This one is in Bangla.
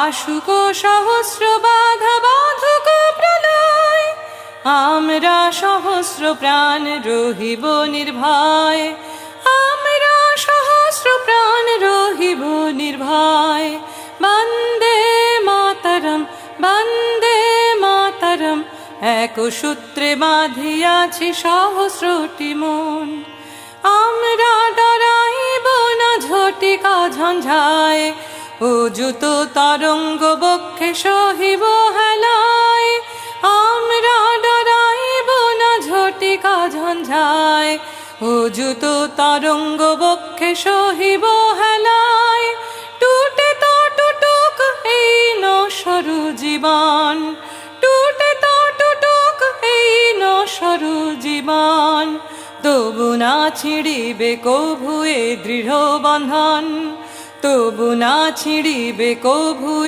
আসুক সহস্র বাধা বাধুক প্রলয়, আমরা সহস্র প্রাণ রহিব নির্ভয়, আমরা সহস্র প্রাণ রহিব নির্ভয়। বন্দে মাতরম, বন্দে মাতরম, এক সূত্রে বাঁধিয়াছি সহস্রটি মন। আমরা ডরাইব না ঝটিকা ঝঞ্ঝায়, অযুত তরঙ্গ বক্ষে সহিব হেলায়। আমরা ডরাইব না ঝটিকা ঝঞ্ঝায়, অযুত তরঙ্গ বক্ষে সহিব হেলায়। টুটে তো টুটুক এই নশ্বর জীবন, টুটে তো টুটুক এই নশ্বর জীবন, তবু না ছিঁড়িবে কভু এ দৃঢ় বন্ধন, তবু না ছিঁড়িবে কভু।